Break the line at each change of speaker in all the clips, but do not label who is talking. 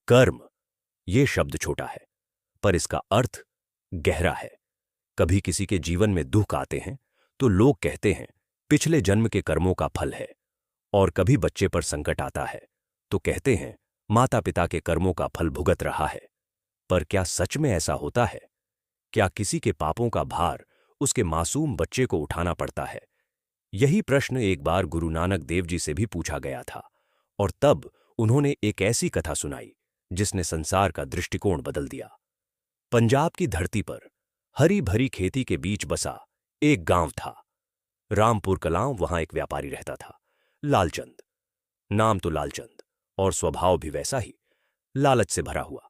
कर्म, ये शब्द छोटा है, पर इसका अर्थ गहरा है। कभी किसी के जीवन में दुख आते हैं तो लोग कहते हैं पिछले जन्म के कर्मों का फल है, और कभी बच्चे पर संकट आता है तो कहते हैं माता पिता के कर्मों का फल भुगत रहा है। पर क्या सच में ऐसा होता है? क्या किसी के पापों का भार उसके मासूम बच्चे को उठाना पड़ता है? यही प्रश्न एक बार गुरु नानक देव जी से भी पूछा गया था, और तब उन्होंने एक ऐसी कथा सुनाई जिसने संसार का दृष्टिकोण बदल दिया। पंजाब की धरती पर हरी भरी खेती के बीच बसा एक गांव था। रामपुर कलां, वहां एक व्यापारी रहता था, लालचंद। नाम तो लालचंद और स्वभाव भी वैसा ही, लालच से भरा हुआ।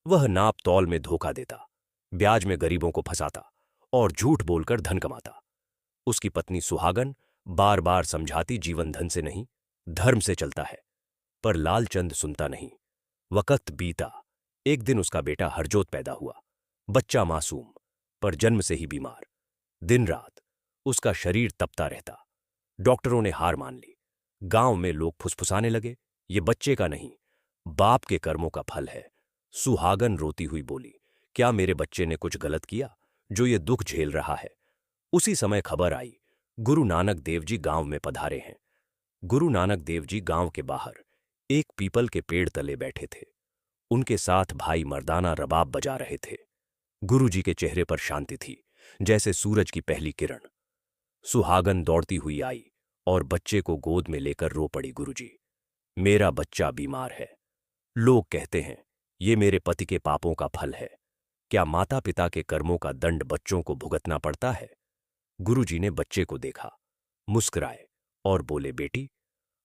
वह नाप तौल में धोखा देता, ब्याज में गरीबों को फंसाता और झूठ बोलकर धन कमाता। उसकी पत्नी सुहागन बार बार समझाती जीवन धन से नहीं, धर्म से चलता है, पर लालचंद सुनता नहीं। वक्त बीता। एक दिन उसका बेटा हरजोत पैदा हुआ। बच्चा मासूम, पर जन्म से ही बीमार। दिन रात उसका शरीर तपता रहता। डॉक्टरों ने हार मान ली। गांव में लोग फुसफुसाने लगे, ये बच्चे का नहीं, बाप के कर्मों का फल है। सुहागन रोती हुई बोली, क्या मेरे बच्चे ने कुछ गलत किया जो ये दुख झेल रहा है? उसी समय खबर आई, गुरु नानक देव जी गांव में पधारे हैं। गुरु नानक देव जी गांव के बाहर एक पीपल के पेड़ तले बैठे थे। उनके साथ भाई मर्दाना रबाब बजा रहे थे। गुरु जी के चेहरे पर शांति थी, जैसे सूरज की पहली किरण। सुहागन दौड़ती हुई आई और बच्चे को गोद में लेकर रो पड़ी। गुरुजी, मेरा बच्चा बीमार है। लोग कहते हैं ये मेरे पति के पापों का फल है। क्या माता पिता के कर्मों का दंड बच्चों को भुगतना पड़ता है? गुरुजी ने बच्चे को देखा, मुस्कुराए और बोले, बेटी,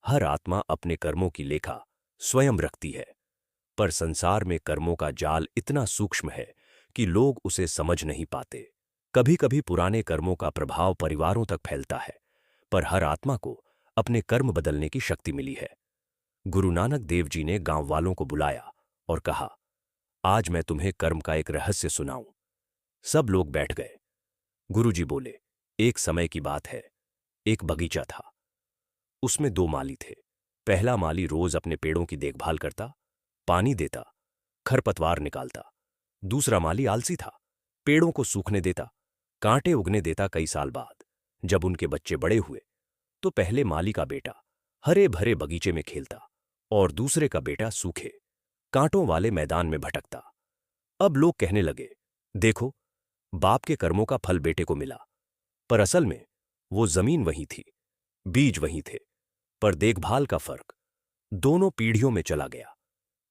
हर आत्मा अपने कर्मों की लेखा स्वयं रखती है, पर संसार में कर्मों का जाल इतना सूक्ष्म है कि लोग उसे समझ नहीं पाते। कभी कभी पुराने कर्मों का प्रभाव परिवारों तक फैलता है, पर हर आत्मा को अपने कर्म बदलने की शक्ति मिली है। गुरु नानक देव जी ने गांव वालों को बुलाया और कहा, आज मैं तुम्हें कर्म का एक रहस्य सुनाऊं। सब लोग बैठ गए। गुरुजी बोले, एक समय की बात है। एक बगीचा था। उसमें दो माली थे। पहला माली रोज अपने पेड़ों की देखभाल करता, पानी देता, खरपतवार निकालता। दूसरा माली आलसी था, पेड़ों को सूखने देता, कांटे उगने देता। कई साल बाद जब उनके बच्चे बड़े हुए तो पहले माली का बेटा हरे भरे बगीचे में खेलता और दूसरे का बेटा सूखे, कांटों वाले मैदान में भटकता। अब लोग कहने लगे, देखो, बाप के कर्मों का फल बेटे को मिला। पर असल में वो जमीन वही थी, बीज वही थे, पर देखभाल का फर्क दोनों पीढ़ियों में चला गया।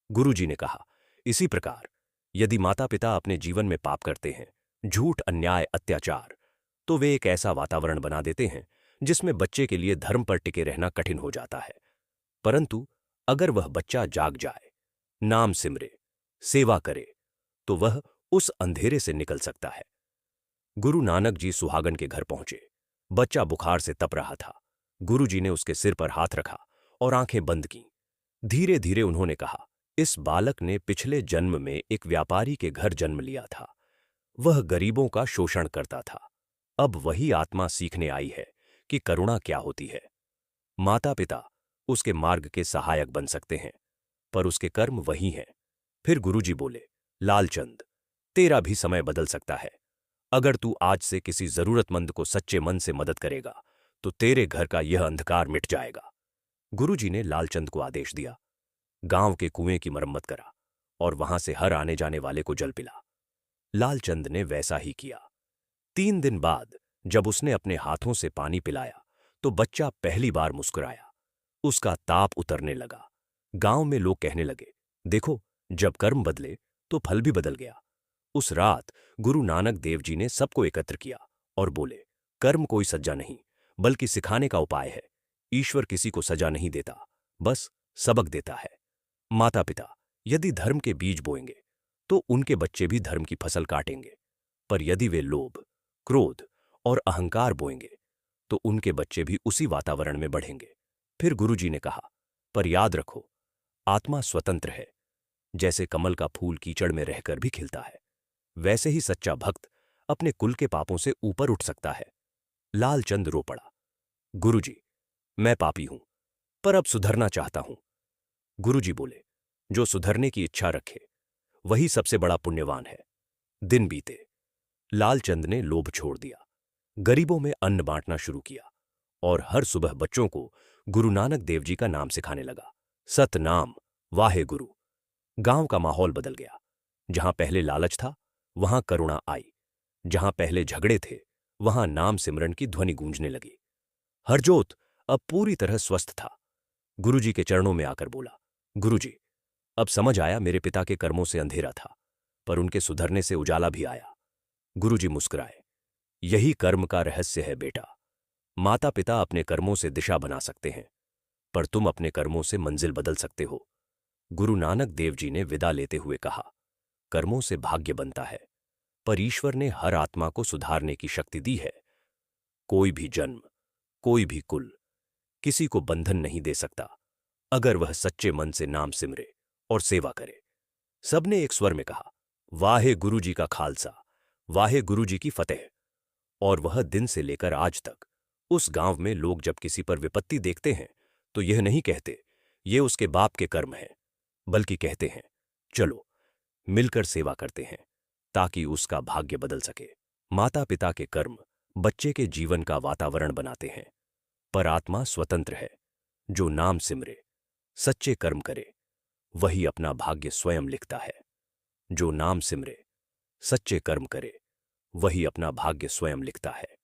गुरुजी ने कहा, इसी प्रकार यदि माता पिता अपने जीवन में पाप करते हैं, झूठ, अन्याय, अत्याचार, तो वे एक ऐसा वातावरण बना देते हैं जिसमें बच्चे के लिए धर्म पर टिके रहना कठिन हो जाता है। परंतु अगर वह बच्चा जाग जाए, नाम सिमरे, सेवा करे, तो वह उस अंधेरे से निकल सकता है। गुरु नानक जी सुहागन के घर पहुंचे। बच्चा बुखार से तप रहा था। गुरुजी ने उसके सिर पर हाथ रखा और आंखें बंद कीं। धीरे धीरे उन्होंने कहा, इस बालक ने पिछले जन्म में एक व्यापारी के घर जन्म लिया था। वह गरीबों का शोषण करता था। अब वही आत्मा सीखने आई है कि करुणा क्या होती है। माता पिता उसके मार्ग के सहायक बन सकते हैं, पर उसके कर्म वही हैं। फिर गुरुजी बोले, लालचंद, तेरा भी समय बदल सकता है। अगर तू आज से किसी जरूरतमंद को सच्चे मन से मदद करेगा तो तेरे घर का यह अंधकार मिट जाएगा। गुरुजी ने लालचंद को आदेश दिया, गांव के कुएं की मरम्मत करा और वहां से हर आने जाने वाले को जल पिला। लालचंद ने वैसा ही किया। 3 दिन बाद जब उसने अपने हाथों से पानी पिलाया तो बच्चा पहली बार मुस्कुराया। उसका ताप उतरने लगा। गांव में लोग कहने लगे, देखो, जब कर्म बदले तो फल भी बदल गया। उस रात गुरु नानक देव जी ने सबको एकत्र किया और बोले, कर्म कोई सजा नहीं, बल्कि सिखाने का उपाय है। ईश्वर किसी को सजा नहीं देता, बस सबक देता है। माता पिता यदि धर्म के बीज बोएंगे तो उनके बच्चे भी धर्म की फसल काटेंगे, पर यदि वे लोभ, क्रोध और अहंकार बोएंगे तो उनके बच्चे भी उसी वातावरण में बढ़ेंगे। फिर गुरुजी ने कहा, पर याद रखो, आत्मा स्वतंत्र है। जैसे कमल का फूल कीचड़ में रहकर भी खिलता है, वैसे ही सच्चा भक्त अपने कुल के पापों से ऊपर उठ सकता है। लालचंद रो पड़ा, गुरुजी, मैं पापी हूं, पर अब सुधरना चाहता हूं। गुरुजी बोले, जो सुधरने की इच्छा रखे वही सबसे बड़ा पुण्यवान है। दिन बीते। लालचंद ने लोभ छोड़ दिया, गरीबों में अन्न बांटना शुरू किया और हर सुबह बच्चों को गुरु नानक देव जी का नाम सिखाने लगा। सतनाम, वाहे गुरु। गांव का माहौल बदल गया। जहां पहले लालच था वहां करुणा आई, जहां पहले झगड़े थे वहां नाम सिमरन की ध्वनि गूंजने लगी। हरजोत अब पूरी तरह स्वस्थ था। गुरुजी के चरणों में आकर बोला, गुरुजी, अब समझ आया मेरे पिता के कर्मों से अंधेरा था, पर उनके सुधरने से उजाला भी आया। गुरुजी मुस्कुराए, यही कर्म का रहस्य है बेटा। माता पिता अपने कर्मों से दिशा बना सकते हैं, पर तुम अपने कर्मों से मंजिल बदल सकते हो। गुरु नानक देव जी ने विदा लेते हुए कहा, कर्मों से भाग्य बनता है, पर ईश्वर ने हर आत्मा को सुधारने की शक्ति दी है। कोई भी जन्म, कोई भी कुल किसी को बंधन नहीं दे सकता, अगर वह सच्चे मन से नाम सिमरे और सेवा करे। सबने एक स्वर में कहा, वाहे गुरु जी का खालसा, वाहे गुरु जी की फतेह। और वह दिन से लेकर आज तक उस गांव में लोग जब किसी पर विपत्ति देखते हैं तो यह नहीं कहते ये उसके बाप के कर्म हैं, बल्कि कहते हैं चलो मिलकर सेवा करते हैं ताकि उसका भाग्य बदल सके। माता पिता के कर्म बच्चे के जीवन का वातावरण बनाते हैं, पर आत्मा स्वतंत्र है। जो नाम सिमरे, सच्चे कर्म करे, वही अपना भाग्य स्वयं लिखता है। जो नाम सिमरे, सच्चे कर्म करे, वही अपना भाग्य स्वयं लिखता है।